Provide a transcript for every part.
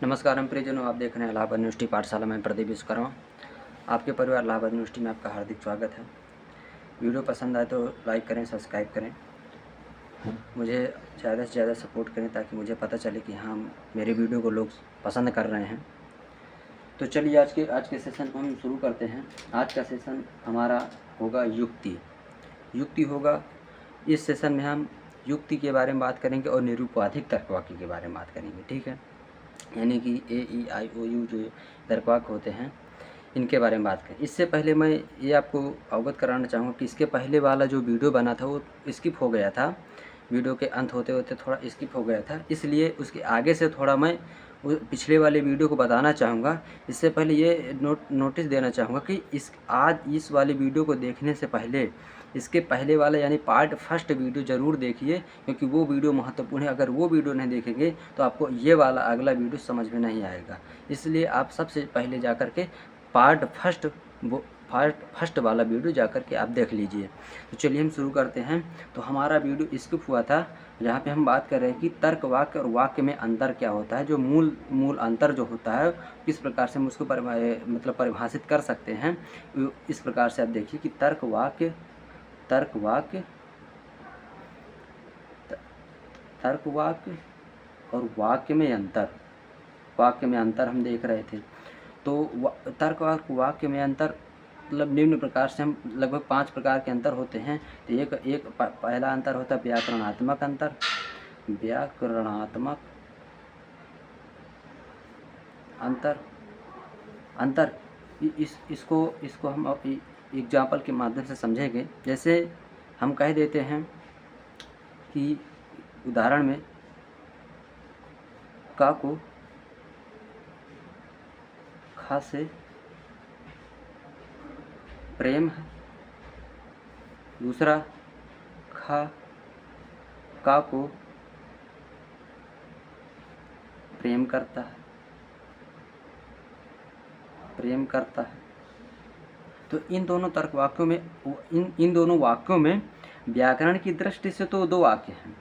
नमस्कार प्रियजनों, आप देख रहे हैं इलाहाबाद यूनिवर्सिटी पाठशाला में प्रदीप विश्वकर्मा। आपके परिवार इलाहाबाद यूनिवर्सिटी में आपका हार्दिक स्वागत है। वीडियो पसंद आए तो लाइक करें, सब्सक्राइब करें, मुझे ज़्यादा से ज़्यादा सपोर्ट करें ताकि मुझे पता चले कि हाँ, मेरे वीडियो को लोग पसंद कर रहे हैं। तो चलिए आज के सेशन को हम शुरू करते हैं। आज का सेशन हमारा होगा युक्ति होगा। इस सेशन में हम युक्ति के बारे में बात करेंगे और निरूपाधिक तर्कवाक्य के बारे में बात करेंगे। ठीक है, यानी कि AEIOU जो तर्कवाक्य होते हैं इनके बारे में बात करें। इससे पहले मैं ये आपको अवगत कराना चाहूँगा कि इसके पहले वाला जो वीडियो बना था वो स्किप हो गया था। वीडियो के अंत होते होते थोड़ा स्किप हो गया था, इसलिए उसके आगे से थोड़ा मैं पिछले वाले वीडियो को बताना चाहूँगा। इससे पहले ये नोटिस देना चाहूँगा कि इस वाले वीडियो को देखने से पहले इसके पहले वाला यानी पार्ट फर्स्ट वीडियो ज़रूर देखिए, क्योंकि वो वीडियो महत्वपूर्ण है। अगर वो वीडियो नहीं देखेंगे तो आपको ये वाला अगला वीडियो समझ में नहीं आएगा। इसलिए आप सबसे पहले जा कर के पार्ट फर्स्ट वाला वीडियो जा कर के आप देख लीजिए। तो चलिए हम शुरू करते हैं। तो हमारा वीडियो स्किप हुआ था जहाँ पे हम बात कर रहे हैं कि तर्क वाक्य और वाक्य में अंतर क्या होता है, जो मूल अंतर जो होता है किस प्रकार से हम उसको परिभाषित कर सकते हैं। इस प्रकार से आप देखिए कि तर्क वाक्य और वाक्य में अंतर हम देख रहे थे। तो तर्क वाक्य में अंतर मतलब निम्न प्रकार से हम लगभग 5 प्रकार के अंतर होते हैं। तो एक पहला अंतर होता है व्याकरणात्मक अंतर। इसको हम एग्जाम्पल के माध्यम से समझेंगे। जैसे हम कह देते हैं कि उदाहरण में का को खा से प्रेम है, दूसरा का को प्रेम करता है। तो इन दोनों तर्क वाक्यों में इन दोनों वाक्यों में व्याकरण की दृष्टि से तो दो वाक्य हैं।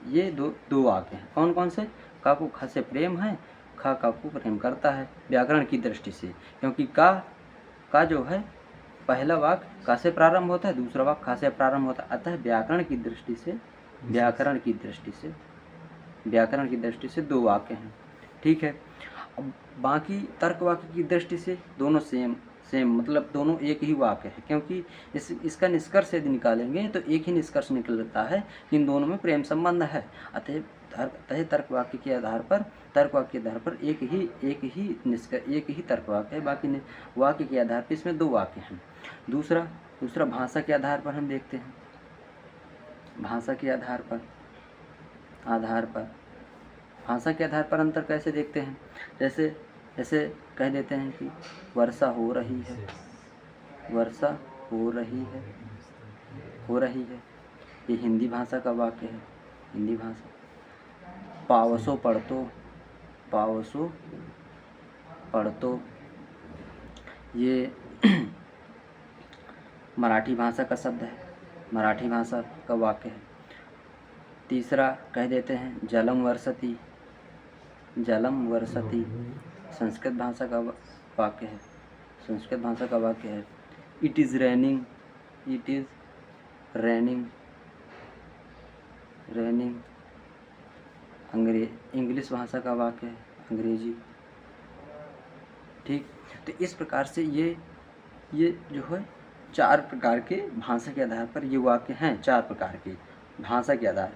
ये दो वाक्य हैं। कौन कौन से? का को खा से प्रेम है, का को प्रेम करता है। व्याकरण की दृष्टि से, क्योंकि का जो है पहला वाक्य का से प्रारंभ होता है, दूसरा वाक्य खा से प्रारंभ होता है। अतः व्याकरण की दृष्टि से दो वाक्य हैं। ठीक है। अब बाकी तर्क वाक्य की दृष्टि से दोनों सेम मतलब दोनों एक ही वाक्य है, क्योंकि इसका निष्कर्ष यदि निकालेंगे तो एक ही निष्कर्ष निकलता है कि इन दोनों में प्रेम संबंध है। अतः तर्क वाक्य के आधार पर एक ही तर्क वाक्य है। बाकी वाक्य के आधार पर इसमें दो वाक्य हैं। दूसरा भाषा के आधार पर हम देखते हैं। भाषा के आधार पर अंतर कैसे देखते हैं? जैसे कह देते हैं कि वर्षा हो रही है। ये हिंदी भाषा का वाक्य है। हिंदी भाषा। पावसो पढ़तो ये मराठी भाषा का शब्द है, मराठी भाषा का वाक्य है। तीसरा कह देते हैं जलम वर्षति संस्कृत भाषा का वाक्य है। इट इज़ रेनिंग इंग्लिश भाषा का वाक्य है, अंग्रेजी। ठीक। तो इस प्रकार से ये जो है 4 प्रकार के भाषा के आधार पर ये वाक्य हैं। 4 प्रकार के भाषा के आधार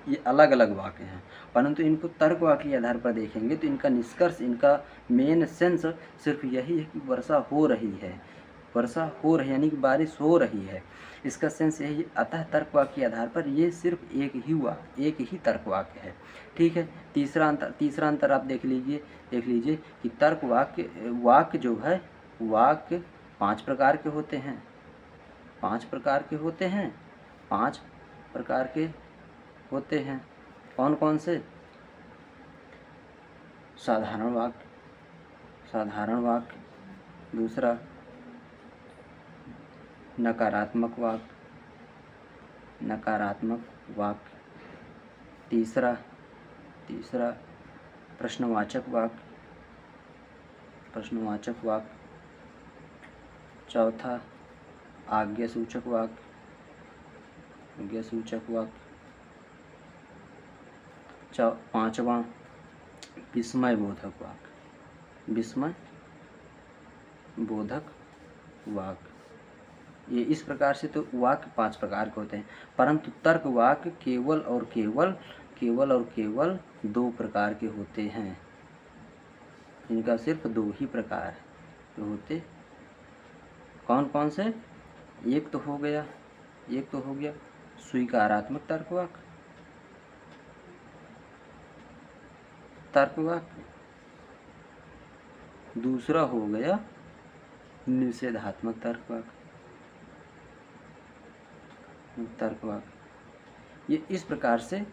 ये अलग अलग वाक्य हैं, परंतु इनको तर्क वाक्य के आधार पर देखेंगे तो इनका निष्कर्ष, इनका मेन सेंस सिर्फ यही है कि वर्षा हो रही यानी कि बारिश हो रही है। इसका सेंस यही है। अतः तर्क वाक्य के आधार पर ये सिर्फ एक ही तर्क वाक्य है। ठीक है। तीसरा अंतर आप देख लीजिए कि तर्क वाक्य जो है वाक्य 5 प्रकार के होते हैं। 5 प्रकार के होते हैं। कौन कौन से? साधारण वाक्य, दूसरा नकारात्मक वाक्य, तीसरा प्रश्नवाचक वाक्य, प्रश्नवाचक वाक्य। चौथा आज्ञासूचक वाक्य, आज्ञासूचक वाक्य। पांचवा विस्मय बोधक वाक्य, विस्मय बोधक वाक्य। ये इस प्रकार से तो वाक्य 5 प्रकार के होते हैं, परंतु तर्क वाक्य केवल और केवल 2 प्रकार के होते हैं। इनका सिर्फ 2 ही प्रकार होते। कौन कौन से? एक तो हो गया स्वीकारात्मक तर्कवाक्य, दूसरा हो गया निषेधात्मक तर्कवाक्य। ये इस प्रकार से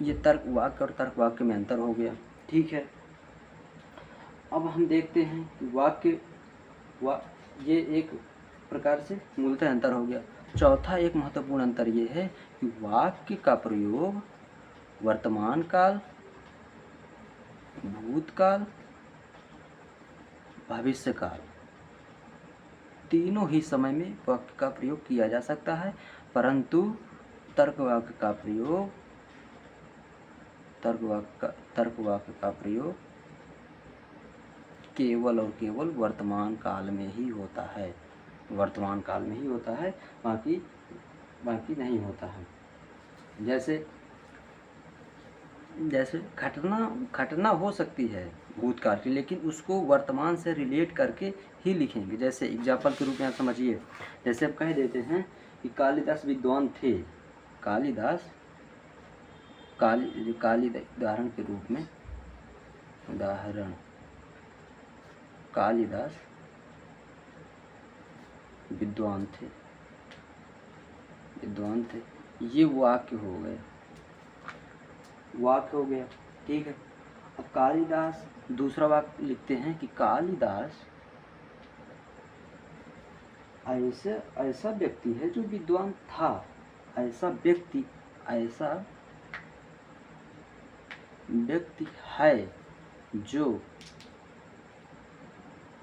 ये तर्कवाक्य और तर्कवाक्य में अंतर हो गया। ठीक है, अब हम देखते हैं कि ये एक प्रकार से मूलतः अंतर हो गया। चौथा एक महत्वपूर्ण अंतर ये है कि वाक्य का प्रयोग वर्तमान काल, भूतकाल, भविष्य काल तीनों ही समय में वाक्य का प्रयोग किया जा सकता है, परंतु तर्कवाक्य का प्रयोग केवल और केवल वर्तमान काल में ही होता है, बाकी नहीं होता है। जैसे घटना हो सकती है भूतकाल की, लेकिन उसको वर्तमान से रिलेट करके ही लिखेंगे। जैसे एग्जाम्पल के रूप में आप समझिए, जैसे आप कह देते हैं कि कालिदास विद्वान थे। उदाहरण के रूप में कालिदास विद्वान थे, ये वाक्य हो गया। ठीक है, अब कालिदास दूसरा वाक्य लिखते हैं कि कालिदास ऐसा व्यक्ति है जो विद्वान था, ऐसा व्यक्ति है जो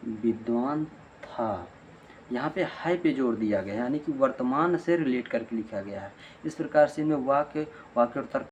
विद्वान था। यहाँ पे है पे जोर दिया गया, यानी कि वर्तमान से रिलेट करके लिखा गया है। इस प्रकार से इनमें वाक्य और तर्क